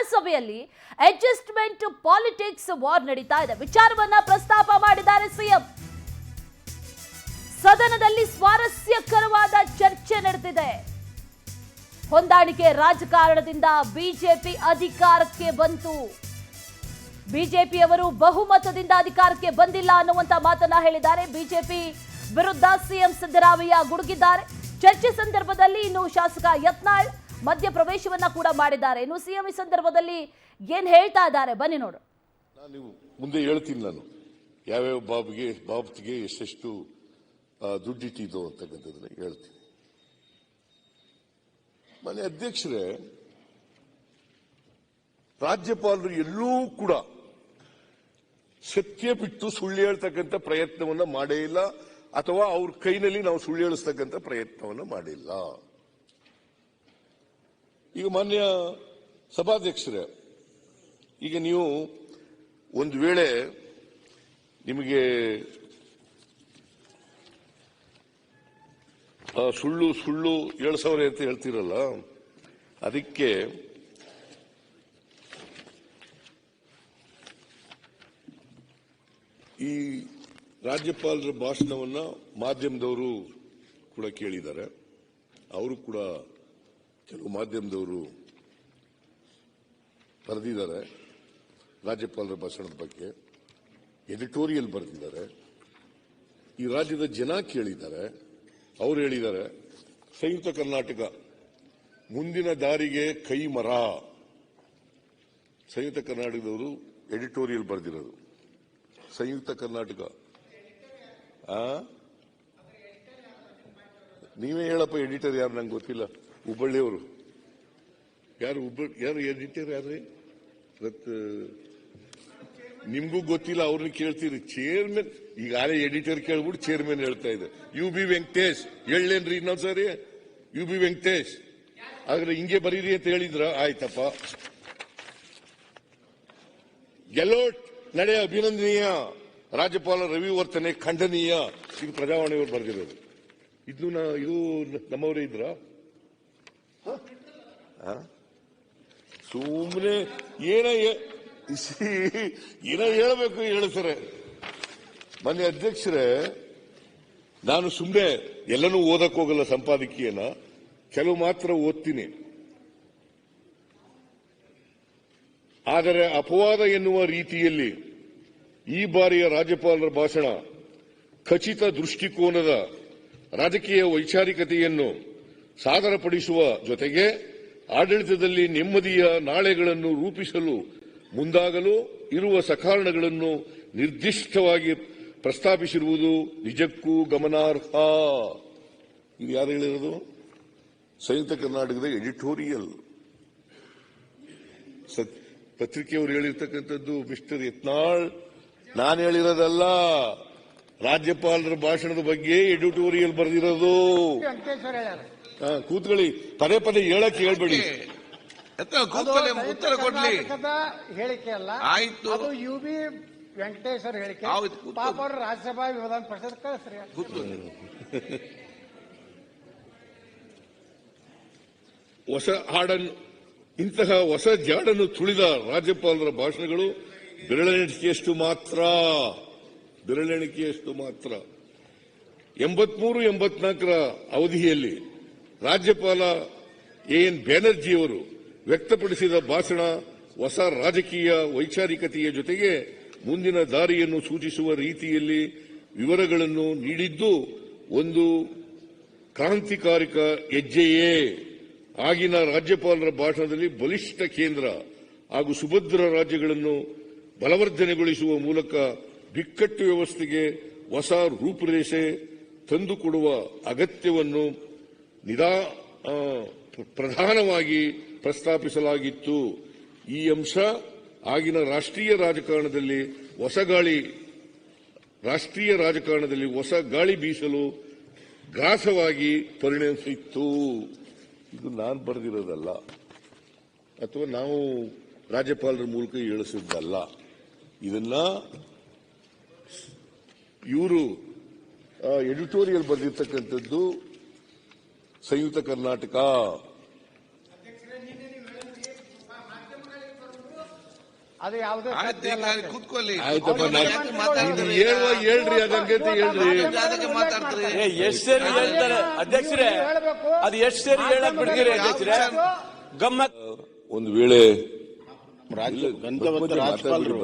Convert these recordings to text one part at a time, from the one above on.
ವಿಧಾನಸಭೆಯಲ್ಲಿ adjustment politics war ನಡೀತಾ ಇದೆ. ವಿಚಾರವನ್ನ ಪ್ರಸ್ತಾಪ ಮಾಡಿದ್ದಾರೆ ಸಿಎಂ. ಸದನದಲ್ಲಿ ಸ್ವಾರಸ್ಯಕರವಾದ ಚರ್ಚೆ ನಡೆದಿದೆ. ಹೊಂದಾಣಿಕೆ ರಾಜಕಾರಣದಿಂದ ಬಿಜೆಪಿ ಅಧಿಕಾರಕ್ಕೆ ಬಂತು. ಬಿಜೆಪಿಯವರು ಬಹುಮತದಿಂದ ಅಧಿಕಾರಕ್ಕೆ ಬಂದಿಲ್ಲ ಅನ್ನುವಂತ ಮಾತನ್ನ ಹೇಳಿದ್ದಾರೆ. ಬಿಜೆಪಿ ವಿರುದ್ಧ ಸಿಎಂ ಸಿದ್ದರಾಮಯ್ಯ ಗುಡುಗಿದ್ದಾರೆ. ಚರ್ಚೆ ಸಂದರ್ಭದಲ್ಲಿ ಇನ್ನು ಶಾಸಕ ಯತ್ನಾಳ್ ಮಧ್ಯ ಪ್ರವೇಶವನ್ನ ಕೂಡ ಮಾಡಿದ್ದಾರೆ. ಇನ್ನು ಸಿಎಂ ಈ ಸಂದರ್ಭದಲ್ಲಿ ಏನ್ ಹೇಳ್ತಾ ಇದ್ದಾರೆ ಬನ್ನಿ ನೋಡು. ನಾನು ಮುಂದೆ ಹೇಳ್ತೀನಿ, ನಾನು ಯಾವ್ಯಾವ ಬಾಬ್ತಿಗೆ ಎಷ್ಟೆಷ್ಟು ದುಡ್ಡಿಟ್ಟಿದ್ದು ಅಂತಕ್ಕಂಥದ್ದನ್ನ ಹೇಳ್ತೀನಿ. ಮನೆ ಅಧ್ಯಕ್ಷರೇ, ರಾಜ್ಯಪಾಲರು ಎಲ್ಲೂ ಕೂಡ ಸತ್ಯ ಬಿಟ್ಟು ಸುಳ್ಳು ಹೇಳ್ತಕ್ಕಂಥ ಪ್ರಯತ್ನವನ್ನ ಮಾಡೇ ಇಲ್ಲ, ಅಥವಾ ಅವ್ರ ಕೈನಲ್ಲಿ ನಾವು ಸುಳ್ಳು ಹೇಳಿಸ್ತಕ್ಕಂಥ ಪ್ರಯತ್ನವನ್ನ ಮಾಡಿಲ್ಲ. ಈಗ ಮಾನ್ಯ ಸಭಾಧ್ಯಕ್ಷರೇ, ಈಗ ನೀವು ಒಂದು ವೇಳೆ ನಿಮಗೆ ಸುಳ್ಳು ಸುಳ್ಳು ಹೇಳ್ಸವ್ರೆ ಅಂತ ಹೇಳ್ತಿರಲ್ಲ, ಅದಕ್ಕೆ ಈ ರಾಜ್ಯಪಾಲರ ಭಾಷಣವನ್ನ ಮಾಧ್ಯಮದವರು ಕೂಡ ಕೇಳಿದ್ದಾರೆ. ಅವರು ಕೂಡ ಕೆಲವು ಮಾಧ್ಯಮದವರು ಬರೆದಿದ್ದಾರೆ ರಾಜ್ಯಪಾಲರ ಭಾಷಣದ ಬಗ್ಗೆ, ಎಡಿಟೋರಿಯಲ್ ಬರೆದಿದ್ದಾರೆ. ಈ ರಾಜ್ಯದ ಜನ ಕೇಳಿದ್ದಾರೆ. ಅವರು ಹೇಳಿದ್ದಾರೆ, ಸಂಯುಕ್ತ ಕರ್ನಾಟಕ ಮುಂದಿನ ದಾರಿಗೆ ಕೈ ಮರ. ಸಂಯುಕ್ತ ಕರ್ನಾಟಕದವರು ಎಡಿಟೋರಿಯಲ್ ಬರೆದಿರೋದು. ಸಂಯುಕ್ತ ಕರ್ನಾಟಕ ನೀವೇ ಹೇಳಪ್ಪ, ಎಡಿಟರ್ ಯಾರು ನಂಗೆ ಗೊತ್ತಿಲ್ಲ. ಹುಬ್ಬಳ್ಳಿಯವರು ಯಾರು ಎಡಿಟರ್ ಯಾರು? ನಿಮ್ಗೂ ಗೊತ್ತಿಲ್ಲ, ಅವ್ರನ್ನ ಕೇಳ್ತೀರಿ. ಚೇರ್ಮನ್ ಈಗಾಗಲೇ ಎಡಿಟರ್ ಕೇಳ್ಬಿಟ್ಟು ಚೇರ್ಮನ್ ಹೇಳ್ತಾ ಇದೆ. UB ವೆಂಕಟೇಶ್ ಹೇಳೇನ್ರಿ ಇನ್ನೊಂದ್ಸರಿ? UB ವೆಂಕಟೇಶ್ ಆದ್ರೆ ಹಿಂಗೆ ಬರೀರಿ ಅಂತ ಹೇಳಿದ್ರ? ಆಯ್ತಪ್ಪ. ಗೆಲೋಟ್ ನಡೆ ಅಭಿನಂದನೀಯ, ರಾಜ್ಯಪಾಲ ರವಿ ವರ್ತನೆ ಖಂಡನೀಯ. ಇದು ಪ್ರಜಾವಾಣಿಯವರು ಬರೆದಿರೋದು. ಇದು ನಮ್ಮವರೇ ಇದ್ರ? ಸುಮ್ಮನೆ ಏನೋ ಹೇಳಬೇಕು ಹೇಳ್ತಾರೆ. ಮನೆ ಅಧ್ಯಕ್ಷರೇ, ನಾನು ಸುಮ್ಮನೆ ಎಲ್ಲನೂ ಓದಕ್ ಹೋಗಲ್ಲ. ಸಂಪಾದಕೀಯನ ಕೆಲವು ಮಾತ್ರ ಓದ್ತೀನಿ. ಆದರೆ ಅಪವಾದ ಎನ್ನುವ ರೀತಿಯಲ್ಲಿ ಈ ಬಾರಿಯ ರಾಜ್ಯಪಾಲರ ಭಾಷಣ ಖಚಿತ ದೃಷ್ಟಿಕೋನದ ರಾಜಕೀಯ ವೈಚಾರಿಕತೆಯನ್ನು ಸಾದರಪಡಿಸುವ ಜೊತೆಗೆ ಆಡಳಿತದಲ್ಲಿ ನೆಮ್ಮದಿಯ ನಾಳೆಗಳನ್ನು ರೂಪಿಸಲು ಮುಂದಾಗಲು ಇರುವ ಸಕಾರಣಗಳನ್ನು ನಿರ್ದಿಷ್ಟವಾಗಿ ಪ್ರಸ್ತಾಪಿಸಿರುವುದು ನಿಜಕ್ಕೂ ಗಮನಾರ್ಹ. ಇದು ಯಾರು ಹೇಳಿರೋದು? ಸಂಯುಕ್ತ ಕರ್ನಾಟಕದ ಎಡಿಟೋರಿಯಲ್ ಪತ್ರಿಕೆಯವರು ಹೇಳಿರ್ತಕ್ಕಂಥದ್ದು. ಮಿಸ್ಟರ್ ಯತ್ನಾಳ್, ನಾನು ಹೇಳಿರೋದಲ್ಲ. ರಾಜ್ಯಪಾಲರ ಭಾಷಣದ ಬಗ್ಗೆ ಎಡಿಟೋರಿಯಲ್ ಬರೆದಿರೋದು. ಕೂತ್ಕೊಳ್ಳಿ, ಪದೇ ಪದೇ ಹೇಳಕ್ಕೆ ಹೇಳ್ಬೇಡಿ. ಉತ್ತರ ಕೊಡ್ಲಿ. ಹೇಳಿಕೆ ಅಲ್ಲ, ಆಯ್ತು. ಅದು UB ವೆಂಕಟೇಶ್ವರ ಹೇಳಿಕೆ. ಪಾಪ ಅವರು ರಾಜ್ಯಸಭಾ ವಿಧಾನ ಪರಿಷತ್ ಕಳಿಸ್ರಿ. ಹೊಸ ಹಾಡನ್ನು, ಇಂತಹ ಹೊಸ ಜಾಡನ್ನು ತುಳಿದ ರಾಜ್ಯಪಾಲರ ಭಾಷಣಗಳು ಬೆರಳೆಣಿಕೆಯಷ್ಟು ಮಾತ್ರ. 83-84 ಅವಧಿಯಲ್ಲಿ ರಾಜ್ಯಪಾಲ AN ಬ್ಯಾನರ್ಜಿಯವರು ವ್ಯಕ್ತಪಡಿಸಿದ ಭಾಷಣ ಹೊಸ ರಾಜಕೀಯ ವೈಚಾರಿಕತೆಯ ಜೊತೆಗೆ ಮುಂದಿನ ದಾರಿಯನ್ನು ಸೂಚಿಸುವ ರೀತಿಯಲ್ಲಿ ವಿವರಗಳನ್ನು ನೀಡಿದ್ದು ಒಂದು ಕ್ರಾಂತಿಕಾರಿಕ ಹೆಜ್ಜೆಯೇ. ಆಗಿನ ರಾಜ್ಯಪಾಲರ ಭಾಷಣದಲ್ಲಿ ಬಲಿಷ್ಠ ಕೇಂದ್ರ ಹಾಗೂ ಸುಭದ್ರ ರಾಜ್ಯಗಳನ್ನು ಬಲವರ್ಧನೆಗೊಳಿಸುವ ಮೂಲಕ ಬಿಕ್ಕಟ್ಟು ವ್ಯವಸ್ಥೆಗೆ ಹೊಸ ರೂಪುರೇಷೆ ತಂದುಕೊಡುವ ಅಗತ್ಯವನ್ನು ಪ್ರಧಾನವಾಗಿ ಪ್ರಸ್ತಾಪಿಸಲಾಗಿತ್ತು. ಈ ಅಂಶ ಆಗಿನ ರಾಷ್ಟ್ರೀಯ ರಾಜಕಾರಣದಲ್ಲಿ ಹೊಸ ಗಾಳಿ ಬೀಸಲು ಗ್ರಾಸವಾಗಿ ಪರಿಣಮಿಸಿತ್ತು. ಇದು ನಾನು ಬರೆದಿರೋದಲ್ಲ, ಅಥವಾ ನಾವು ರಾಜ್ಯಪಾಲರ ಮೂಲಕ ಹೇಳಿಸಿದ್ದಲ್ಲ. ಇದನ್ನ ಇವರು ಎಡಿಟೋರಿಯಲ್ ಬರೆದಿರ್ತಕ್ಕಂಥದ್ದು ಸಂಯುಕ್ತ ಕರ್ನಾಟಕ. ಅದು ಯಾವುದೇ ಸತ್ಯ ಅಲ್ಲ. ಕೂತ್ಕೊಳ್ಳಿ. ಆಯ್ತಪ್ಪ, ಯಾಕೆ ಮಾತಾಡ್ತೀರಿ? ಹೇಳ್ರಿ ಅದಕ್ಕೆ ಹೇಳ್ರಿ. ಅದಕ್ಕೆ ಮಾತಾಡ್ತೀರಿ. ಎಷ್ಟು ಸೇರಿ ಹೇಳ್ತಾರೆ ಅಧ್ಯಕ್ಷರೇ, ಅದು ಎಷ್ಟು ಸೇರಿ ಹೇಳಕ್ ಬಿಡ್ತೀರಿ ಅಧ್ಯಕ್ಷರೇ? ಗಮ್ಮತ್. ಒಂದು ವೇಳೆ ಗಂಧವತ್ತ ರಾಜ್ಯಪಾಲರು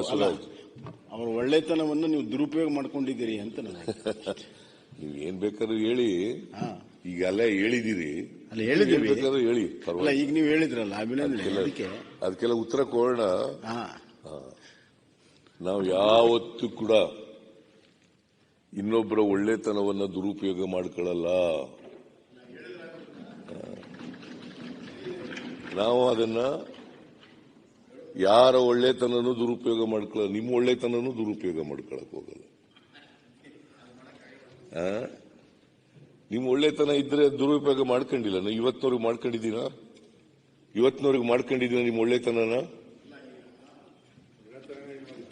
ಅವರ ಒಳ್ಳೆತನವನ್ನು ನೀವು ದುರುಪಯೋಗ ಮಾಡ್ಕೊಂಡಿದ್ದೀರಿ ಅಂತ ನನಗೆ. ನೀವ್ ಏನ್ ಬೇಕಾದ್ರೂ ಹೇಳಿ, ಈಗ ಅಲ್ಲ ಹೇಳಿದಿರಿ, ಅಲ್ಲ ಹೇಳಿದ್ದೀವಿ, ಬೇಕಾದ್ರೂ ಹೇಳಿ, ಅಲ್ಲ ಪರವಾಗಿಲ್ಲ. ಈಗ ನೀವು ಹೇಳಿದ್ರಲ್ಲ ಅಭಿನಂದನೆ, ಅದಕ್ಕೆ ಅದಕ್ಕೆಲ್ಲ ಉತ್ತರ ಕೊಡೋಣ. ಹಾ ನಾವು ಯಾವತ್ತೂ ಕೂಡ ಇನ್ನೊಬ್ಬರ ಒಳ್ಳೆತನವನ್ನ ದುರುಪಯೋಗ ಮಾಡ್ಕೊಳ್ಳಲ್ಲ. ನಾವು ಅದನ್ನ ಯಾರ ಒಳ್ಳೆತನೂ ದುರುಪಯೋಗ ಮಾಡ್ಕೊಳ್ಳಲ್ಲ. ನಿಮ್ಮ ಒಳ್ಳೆತನೂ ದುರುಪಯೋಗ ಮಾಡ್ಕೊಳಕ್ ಹೋಗಲ್ಲ. ನಿಮ್ಮ ಒಳ್ಳೆತನ ಇದ್ರೆ ದುರುಪಯೋಗ ಮಾಡ್ಕೊಂಡಿಲ್ಲ. ನಾವು ಇವತ್ತಿನವ್ರಿಗೆ ಮಾಡ್ಕೊಂಡಿದ್ದೀನ ನಿಮ್ಮ ಒಳ್ಳೆತನನ?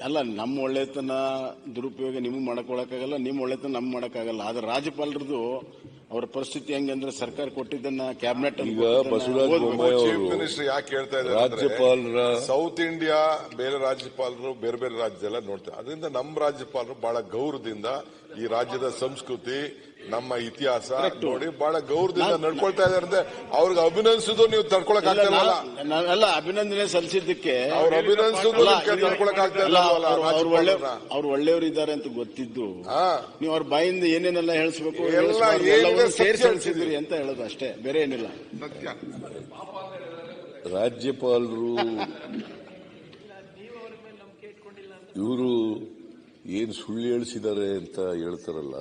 ಅಲ್ಲ, ನಮ್ಮ ಒಳ್ಳೆತನ ದುರುಪಯೋಗ ನಿಮ್ಗೆ ಮಾಡಕೊಳಕ್ಕಾಗಲ್ಲ, ನಿಮ್ಮ ಒಳ್ಳೆತನ ನಮ್ಗೆ ಮಾಡಕ್ಕಾಗಲ್ಲ. ಆದ್ರೆ ರಾಜ್ಯಪಾಲರದು ಅವರ ಪರಿಸ್ಥಿತಿ ಹೆಂಗಂದ್ರೆ ಸರ್ಕಾರ ಕೊಟ್ಟಿದ್ದನ್ನ ಕ್ಯಾಬಿನೆಟ್ ಈಗ ಬಸವರಾಜ ಬೊಮ್ಮಾಯಿ ಚೀಫ್ ಅವರು ಮಿನಿಸ್ಟರ್ ಯಾಕೆ ಹೇಳ್ತಾ ಇದ್ದಾರೆ ರಾಜ್ಯಪಾಲರ ಸೌತ್ ಇಂಡಿಯಾ ಬೇರೆ ರಾಜ್ಯಪಾಲರು ಬೇರೆ ಬೇರೆ ರಾಜ್ಯದೆಲ್ಲ ನೋಡ್ತಾರೆ. ಅದರಿಂದ ನಮ್ಮ ರಾಜ್ಯಪಾಲರು ಬಹಳ ಗೌರವದಿಂದ ಈ ರಾಜ್ಯದ ಸಂಸ್ಕೃತಿ, ನಮ್ಮ ಇತಿಹಾಸ ನೋಡಿ ಬಹಳ ಗೌರವದಿಂದ ನಡ್ಕೊಳ್ತಾ ಇದ್ದಾರೆ. ಅಂದ್ರೆ ಅವ್ರಿಗೆ ಅಭಿನಂದಿಸೋದು ನೀವು ತಡ್ಕೊಳಕ್ ಆಗ್ತಿಲ್ಲ. ಅಲ್ಲ, ಅಭಿನಂದನೆ ಸಲ್ಲಿಸಿದ್ದಕ್ಕೆ ಅವ್ರು ಅಭಿನಂದಿಸೋದು ತಡ್ಕೊಳಕ್ ಆಗ್ತಾ ಇಲ್ಲ. ಅವ್ರು ಒಳ್ಳೆಯವರು ಇದ್ದಾರೆ ಅಂತ ಗೊತ್ತಿದ್ದು ನೀವು ಅವ್ರ ಬಾಯಿಂದ ಏನೇನೆಲ್ಲ ಹೇಳಿಸ್ಬೇಕು ಸೇರಿಸಿ ಹೇಳಿಸಿದ್ರಿ ಅಂತ ಹೇಳೋದು ಅಷ್ಟೇ, ಬೇರೆ ಏನಿಲ್ಲ. ರಾಜ್ಯಪಾಲರು ಇವರು ಏನ್ ಸುಳ್ಳು ಹೇಳಿಸಿದ್ದಾರೆ ಅಂತ ಹೇಳ್ತಾರಲ್ಲ,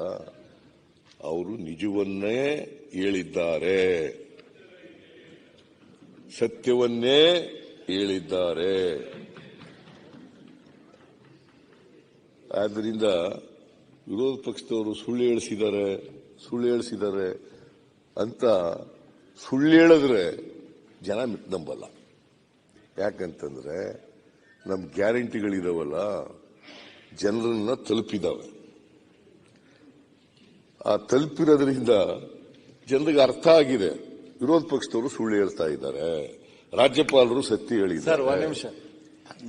ಅವರು ನಿಜವನ್ನೇ ಹೇಳಿದ್ದಾರೆ, ಸತ್ಯವನ್ನೇ ಹೇಳಿದ್ದಾರೆ. ಆದ್ದರಿಂದ ವಿರೋಧ ಪಕ್ಷದವರು ಸುಳ್ಳು ಹೇಳಿಸಿದ್ದಾರೆ ಅಂತ ಸುಳ್ಳು ಹೇಳಿದ್ರೆ ಜನ ನಂಬಲ್ಲ. ಯಾಕಂತಂದ್ರೆ ನಮ್ಮ ಗ್ಯಾರಂಟಿಗಳಿದಾವಲ್ಲ, ಜನರನ್ನ ತಲುಪಿದಾವೆ. ಆ ತಲುಪಿರೋದ್ರಿಂದ ಜನರಿಗೆ ಅರ್ಥ ಆಗಿದೆ. ವಿರೋಧ ಪಕ್ಷದವರು ಸುಳ್ಳು ಹೇಳ್ತಾ ಇದ್ದಾರೆ, ರಾಜ್ಯಪಾಲರು ಸತ್ಯ ಹೇಳಿದ್ದಾರೆ. ಸರ್, ಒಂದ್ ನಿಮಿಷ.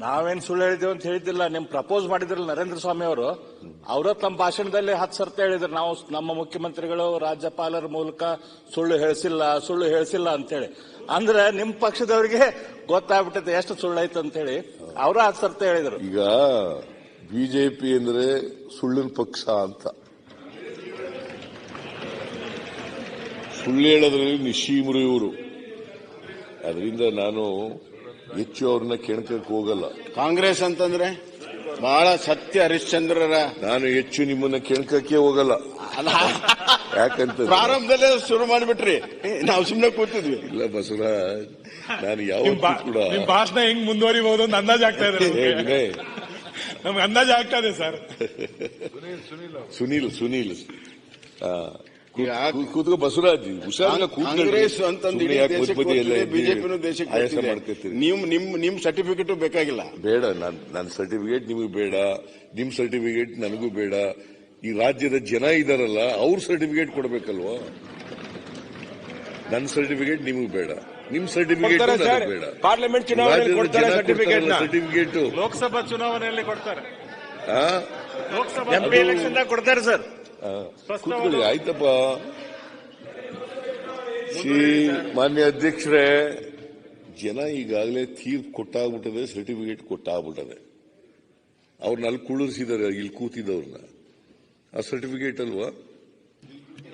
ನಾವೇನ್ ಸುಳ್ಳು ಹೇಳಿದೇವೆ ಅಂತ ಹೇಳಿದ್ದಿಲ್ಲ. ನಿಮ್ ಪ್ರಪೋಸ್ ಮಾಡಿದ್ರಲ್ಲ ನರೇಂದ್ರ ಸ್ವಾಮಿ ಅವರು, ಅವರ ತಮ್ಮ ಭಾಷಣದಲ್ಲಿ 10 ಸರ್ತಿ ಹೇಳಿದ್ರು, ನಾವು ನಮ್ಮ ಮುಖ್ಯಮಂತ್ರಿಗಳು ರಾಜ್ಯಪಾಲರ ಮೂಲಕ ಸುಳ್ಳು ಹೇಳಿಸಿಲ್ಲ ಅಂತ ಹೇಳಿ. ಅಂದ್ರೆ ನಿಮ್ ಪಕ್ಷದವರಿಗೆ ಗೊತ್ತಾಗ್ಬಿಟ್ಟೈತೆ ಎಷ್ಟು ಸುಳ್ಳು ಐತೆ ಅಂತ ಹೇಳಿ. ಅವರು 10 ಸರ್ತಿ ಹೇಳಿದ್ರು. ಈಗ ಬಿಜೆಪಿ ಅಂದ್ರೆ ಸುಳ್ಳಿನ ಪಕ್ಷ ಅಂತ, ಸುಳ್ಳು ಹೇಳೋದ್ರಲ್ಲಿ ನಿಶ್ಚೀಮರು ಇವರು. ಅದರಿಂದ ನಾನು ಹೆಚ್ಚು ಅವ್ರನ್ನ ಕೆಣಕಕ್ಕೆ ಹೋಗಲ್ಲ. ಕಾಂಗ್ರೆಸ್ ಅಂತಂದ್ರೆ ಬಹಳ ಸತ್ಯ ಹರಿಶ್ಚಂದ್ರರ. ನಾನು ಹೆಚ್ಚು ನಿಮ್ಮನ್ನ ಕೆಣಕಕ್ಕೆ ಹೋಗಲ್ಲ. ಯಾಕಂತ ಪ್ರಾರಂಭದಲ್ಲೇ ಶುರು ಮಾಡಿಬಿಟ್ರಿ, ನಾವು ಸುಮ್ಮನೆ ಕೂತಿದ್ವಿ. ಇಲ್ಲ ಬಸವರಾಜ್, ನಾನು ಯಾವತ್ತೂ ಕೂಡ ನಿಮ್ ಭಾಷಣ ಹೆಂಗ್ ಮುಂದುವರಿಬಹುದು ಅಂತ ಅಂದಾಜ್ ಆಗ್ತಾ ಇದೆ ವಿನಯ್, ನಮ್ಗೆ ಅಂದಾಜ್ ಆಗ್ತಾ ಇದೆ ಸರ್. ಸುನೀಲ್ ಕೂತ್ಕೋ ಬಸವರಾಜ್, ಹುಷಾರ. ಕಾಂಗ್ರೆಸ್ ಅಂತಂದು ಬಿಜೆಪಿನೂ ದೇಶಕ್ಕೆ ಮಾಡ್ಕೊತೀರಿ. ನಿಮ್ ಸರ್ಟಿಫಿಕೇಟ್ ಬೇಕಾಗಿಲ್ಲ. ಬೇಡ, ನನ್ನ ಸರ್ಟಿಫಿಕೇಟ್ ನಿಮಗೆ ಬೇಡ, ನಿಮ್ ಸರ್ಟಿಫಿಕೇಟ್ ನನಗೂ ಬೇಡ. ಈ ರಾಜ್ಯದ ಜನ ಇದಾರಲ್ಲ, ಅವ್ರ ಸರ್ಟಿಫಿಕೇಟ್ ಕೊಡಬೇಕಲ್ವಾ? ನನ್ನ ಸರ್ಟಿಫಿಕೇಟ್ ನಿಮಗೂ ಬೇಡ, ನಿಮ್ ಸರ್ಟಿಫಿಕೇಟ್ ಬೇಡ. ಪಾರ್ಲಿಮೆಂಟ್ ಚುನಾವಣೆಯಲ್ಲಿ ಸರ್ಟಿಫಿಕೇಟ್ ಲೋಕಸಭಾ ಚುನಾವಣೆಯಲ್ಲಿ ಕೊಡ್ತಾರೆ, MP ಎಲೆಕ್ಷನ್ ಕೊಡ್ತಾರೆ ಸರ್. ಕೂತ್ಕೊಳ್ಳಿ, ಆಯ್ತಪ್ಪ. ಮಾನ್ಯ ಅಧ್ಯಕ್ಷರೇ, ಜನ ಈಗಾಗಲೇ ತೀರ್ಪು ಕೊಟ್ಟಾಗ್ಬಿಟ್ಟದೆ, ಸರ್ಟಿಫಿಕೇಟ್ ಕೊಟ್ಟಾಗ್ಬಿಟ್ಟದೆ. ಅವ್ರನ್ನ ಅಲ್ಲಿ ಕುಳ್ಳಿಸಿದ್ದಾರೆ, ಇಲ್ಲಿ ಕೂತಿದ್ದವ್ರನ್ನ. ಆ ಸರ್ಟಿಫಿಕೇಟ್ ಅಲ್ವಾ?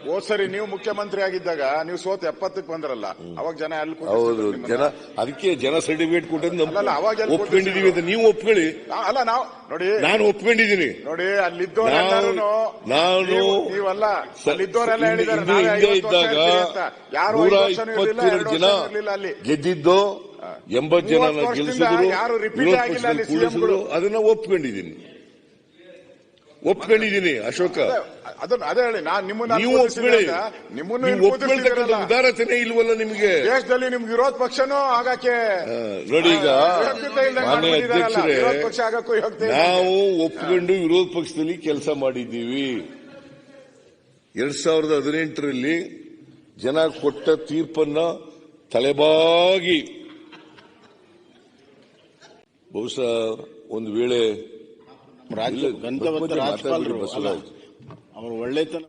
ಹೋದ್ ಸರಿ ನೀವು ಮುಖ್ಯಮಂತ್ರಿ ಆಗಿದ್ದಾಗ ನೀವು ಸೋತ್ 70ಕ್ಕೆ ಬಂದ್ರಲ್ಲ, ಅವಾಗ ಜನ ಅಲ್ಲಿ ಹೌದು, ಜನ ಅದಕ್ಕೆ ಜನ ಸರ್ಟಿಫಿಕೇಟ್ ಕೊಟ್ಟದ್ದು ಒಪ್ಕೊಂಡಿದೀವಿ ಅಂತ ನೀವು ಒಪ್ಕೊಳ್ಳಿ. ಅಲ್ಲ, ನಾವು ನೋಡಿ, ನಾನು ಒಪ್ಕೊಂಡಿದ್ದೀನಿ. ನೋಡಿ, ಅಲ್ಲಿದ್ದವರೆಲ್ಲರೂ ನೀವಲ್ಲ, ಅಲ್ಲಿದ್ದವರೆಲ್ಲ ಹೇಳಿದ್ದಾರೆ ಹಿಂದೆ ಇದ್ದಾಗ 122 ಜನ ಗೆದ್ದಿದ್ದು, 80 ಜನ ಗೆಲ್ಲಿಸಿದ್ರು, ವಿರೋಧ ಪಕ್ಷದಲ್ಲಿ ಕೂಡಿಸಿದ್ರು. ಅದನ್ನ ಒಪ್ಕೊಂಡಿದ್ದೀನಿ ಅಶೋಕ. ಅದೇ ಹೇಳಿ, ನಾನು ನೀವು ಒಪ್ಕೊಳ್ತಕ್ಕಂಥ ಉದಾರತೆನೇ ಇಲ್ವಲ್ಲ ನಿಮಗೆ? ದೇಶದಲ್ಲಿ ನಿಮ್ಗೆ ವಿರೋಧ ಪಕ್ಷನೂ ಆಗಕ್ಕೆ ನೋಡಿ. ಈಗ ಮಾನ್ಯ ಅಧ್ಯಕ್ಷರೇ, ನಾವು ಒಪ್ಕೊಂಡು ವಿರೋಧ ಪಕ್ಷದಲ್ಲಿ ಕೆಲಸ ಮಾಡಿದ್ದೀವಿ. 2018ರಲ್ಲಿ ಜನ ಕೊಟ್ಟ ತೀರ್ಪನ್ನ ತಲೆಬಾಗಿ ಬಹುಶಃ ಒಂದು ವೇಳೆ ಗಂಧವತ್ತ ರಾಜ್ಯಪಾಲರು ಅಲ್ಲ ಬಸವರಾಜ್ ಅವ್ರ ಒಳ್ಳೆತನ